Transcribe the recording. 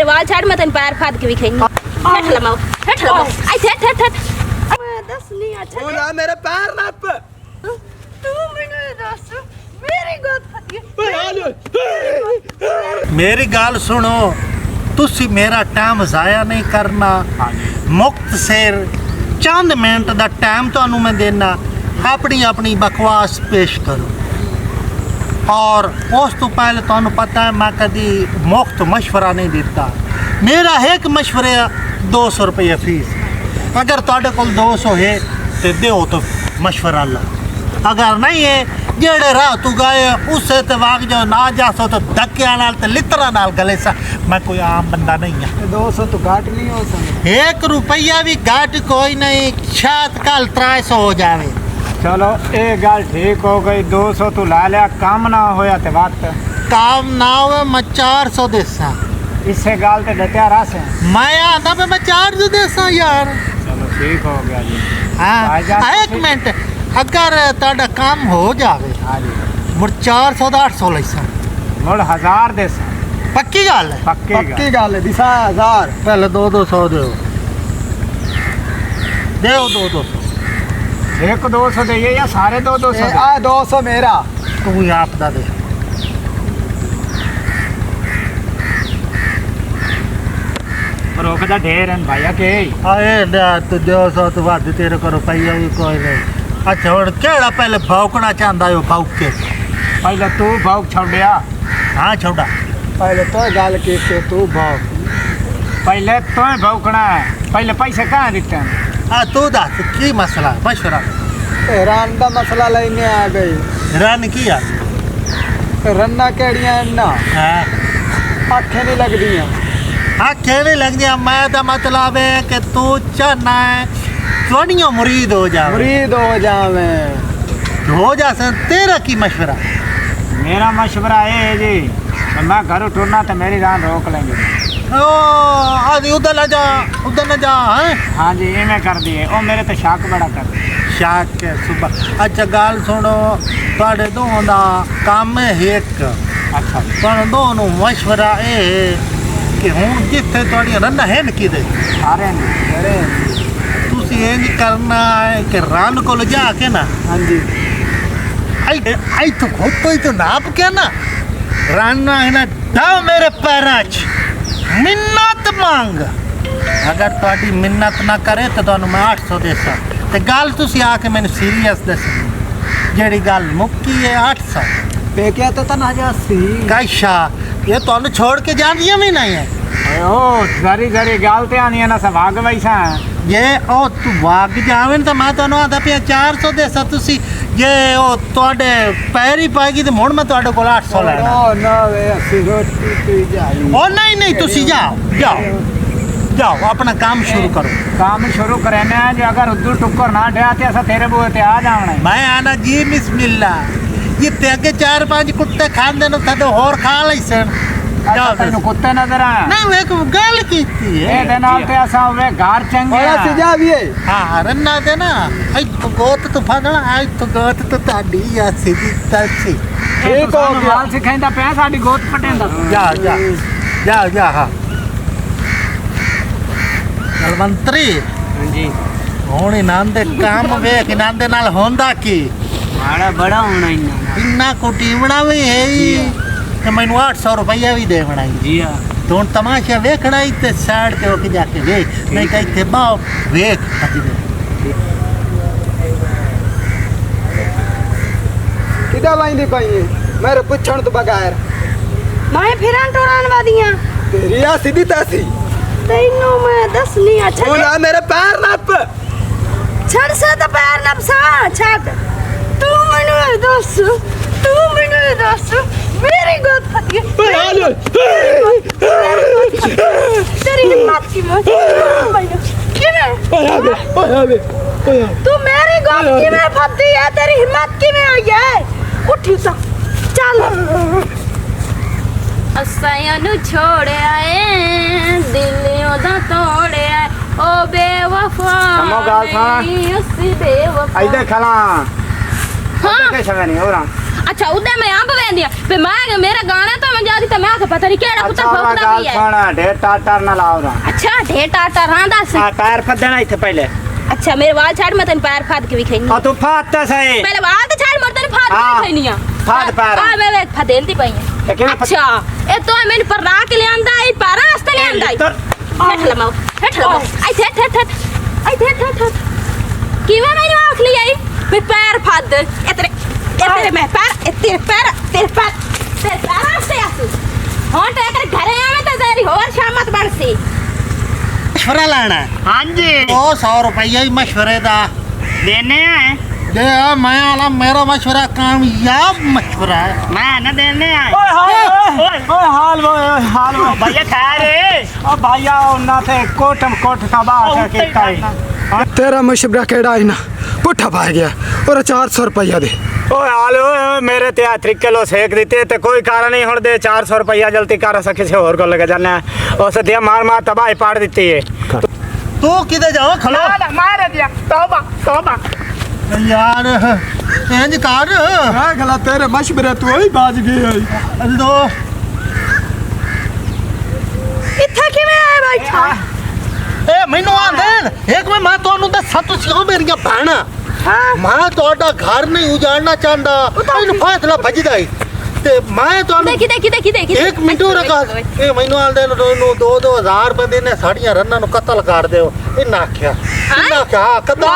वाल छाड़ मैं तेन पैर फाद के भी खाई हेठ लमाओ आई थे ठठ मैं दस नहीं अच्छा ओ ना मेरे पैर नप तू मैंने दस मेरी गोद फटी मेरी गाल सुनो तुसी मेरा टाइम ज़ाया नहीं करना मुक्त सिर चंद मिनट दा टाइम तुहानू मैं देना अपनी अपनी बकवास पेश करो और उस तो पहले तुहानू पता है मैं कभी मुफ्त मशवरा नहीं देता मेरा एक मशवरे 200 रुपये फीस अगर तुहाडे कोल 200 है तो दो तो मशवरा ला अगर नहीं है जेड़े राह तू गए उससे तो वाग जाओ ना जा सो तो धक्के नाल ते लितरा नाल गले सा मैं कोई आम बंदा नहीं है 200 तो घाट नहीं हो सकता 1 रुपया भी घाट कोई नहीं शायद कल 300 हो जावे चलो ये गल ठीक हो गई 200 तू ला लिया काम ना होया ते बात काम ना हुए मैं 400 देसा इससे गाल ते डटिया रस मैं आंदा पे मैं 400 देसा यार चलो ठीक हो गया जी हाँ एक मिनट अगर ताड़ा काम हो जावे हाँ जी मुड़ 400 दा 800 लैसा मुड़ 1000 देसा पक्की गल है पक्की गल है दिशा 1000 पहले 200 दो देओ 200 एक 200 दे या सारे 200 आ 200 मेरा तू ही आप दा दे रोकदा ढेर हैं भाईया के आए तो 200 तो बाद तेरे को रुपया भी कोई नहीं अच्छा और केड़ा पहले भौंकना चाहता हो भौंक के पहले तू भौंक छोड़िया हाँ छोड़ा पहले तो गल की तू भौंक पहले तो भौंकना है पहले पैसे कहाँ दिते हैं तू दस की मसला मशवरा रन का मसला लेने आ गई रन की आ रन्ना केड़ियां ना हाँ आखे नहीं लगदी आखे नहीं लगदियां मैं तो मतलब है कि तू चाहना है थोड़ियों मुरीद हो जावे हो जा तेरा की मशवरा मेरा मशवरा ये है जी मैं घर उठना तो मेरी रान रोक लेंगे ओ आदि उधर न जा हैं हाँ जी इवें कर दिए ओ मेरे तो शक बड़ा कर शक के सुबह अच्छा गाल सुनो तुहाडे दोनों दा काम है एक अच्छा पर दोनों मशवरा ये कि हुण जिथे तुहाडियां रन्ना है न किदे सारे अरे तुसी इंज करना है कि रन को जा के ना हाँ जी आई तो खुद तो ही तो नाप के ना रन है ना दाव मेरे पैरां च मिन्नत मांग अगर तुहाडी मिन्नत ना करे तो तुहानू मैं 800 देसा ते गल तुसी आके मैनू सीरियस दस जेड़ी गल मुक्की है 800 पे क्या तो तना जासी कैशा ये तुहानू छोड़ के जानियां भी नहीं है ओ जरी जरी गाल ते आनी है ना सब भाग वैसा ये ओ तू भाग जावे तो मैं तुहानू आदा पिया 400 देसा तुसी ये ओ तुहाडे पैर ही पाएगी तो मुड़ मैं तुहाडे कोल 800 लेना ओ ना वे अस्सी रोटी पी जाई ओ नहीं तुसी जाओ अपना काम शुरू करो काम शुरू करने है जो अगर उद्दू टुक्कर ना ठहते ऐसा तेरे बुए ते आ जावना मैं आना जी बिस्मिल्लाह ये ते अगे 4-5 कुत्ते खांदे न थदे होर खा लैसन जाओ तेनु कुत्ते नजर आया नहीं वे को गल कीती है ए दे नाल ते असा वे घर चंगे बड़ा सीधा भी है हां रन्ना दे ना आई तो गोत तो फगला आई तो गोत तो ताडी या सीधी तसी ठीक हो गया हाल सिखाइंदा पे साडी गोत फटेंदा जा हां कलवंतरी हां जी ਹੁਣ ਇਹਨਾਂ ਦੇ ਕੰਮ ਵੇਖ ਇਹਨਾਂ ਦੇ ਨਾਲ ਹੁੰਦਾ ਕੀ ਮਾੜਾ ਬੜਾ ਹੋਣਾ ਇੰਨਾ ਕੁਟੀਵਣਾ ਵੀ ਹੈ ਕਿ ਮੈਨੂੰ 800 ਰੁਪਇਆ ਵੀ ਦੇਵਣਾ ਜੀ ਹਾਂ ਤੂੰ ਤਮਾਸ਼ਾ ਵੇਖਣਾ ਹੀ ਤੇ ਸਾਈਡ ਤੇ ਹੋ ਕੇ ਜਾ ਕੇ ਵੇਖ ਨਹੀਂ ਤਾਂ ਇੱਥੇ ਬਾਹ ਵੇਖ किदा वाइंदी पाई मेरे पुछण तो बगैर मैं फिरान टोरान वादियां तेरी आ सीधी तैसी तैनू मैं दस नहीं अच्छा ओ ना मेरे पैर नप छड़ से तो पैर नप सा छड़ तू मैनू दस मेरी गोद फटी तेरी हिम्मत की मैं तू मेरी गोद की में फटी है तेरी हिम्मत की में आई है उठी सा चल असां नु छोड़ आए दिल ओदा तोड़ आए ओ बेवफा समो गाल था उसी बेवफा आई दे खला हां कैसे नहीं हो रहा अच्छा उदे मैं अंब वेंदिया पे मैं मेरा गाना तो मैं जादी तो मैं आके पता नहीं केड़ा कुत्ता अच्छा भौंकदा गाल भी है सुना ढेर टाटर ना लाओ ना अच्छा ढेर टाटर हां दस पैर फदना इथे पहले अच्छा मेरे वाल छाड़ मैं तन पैर फाद के भी खैनी तू फादता सही पहले वाल तो छाड़ मर तन फाद के खैनी आ फाद पैर आ मैं फदेलती पई है लेकिन अच्छा ए तो मैंने पर रा के ले आंदा ई पारा रास्ते ले आंदा हेठ लमाओ आई थे कीवा मैंने आख लिया ई मैं पैर फाद तेरे मैं पैर तेरे पैर रास्ते आसू हां टेकर घरे आवे तो तेरी और शामत बनसी मशवरा लेना है हां जी 200 रुपया ही मशवरे दा देने आए दे मैं आला मेरा मशवरा कामयाब मशवरा है मैं ना देने आए ओए हाल वो भैया खैर है ओ भैया ना थे कोटम कोट का बात है के तेरा मशवरा केड़ा है ना पुट्ठा पा गया और 400 रुपया दे ओए हाल ओए मेरे ते 3 किलो सेक दिते ते कोई कारण नहीं हुन दे 400 रुपया जल्दी कर सके से और को लगा जाना उस दिया मार तबाही पाड़ देती है तू किधर जाओ खलो ना मार दिया तौबा यार इंज कर मैं गला तेरे मशवरे तू ही बाज गई है दो इत्थे किवें आए बैठा ए मैनू आंदे एक मैं ਤੁਹਾਨੂੰ ਦੱਸਾਂ ਤੁਸੀਂ ਹੋ ਮੇਰੀਆਂ ਭੈਣਾਂ ਮੈਂ ਤੁਹਾਡਾ ਘਰ ਨਹੀਂ ਉਜਾੜਨਾ ਚਾਹੁੰਦਾ ਇਹਨੂੰ ਫੈਸਲਾ ਭਜਦਾ ਹੀ ਤੇ ਮੈਂ ਤੁਹਾਨੂੰ देखी ਇੱਕ ਮਿੰਟ ਹੋਰ ਰਗਾ ਇਹ ਮੈਨੂੰ ਆਂਦੇ ਨੂੰ 2-2000 ਰੁਪਏ ਦੇਨੇ ਸਾਡੀਆਂ ਰੰਨਾਂ ਨੂੰ ਕਤਲ ਕਰ ਦਿਓ ਇਹਨਾਂ ਆਖਿਆ ਕਤਲ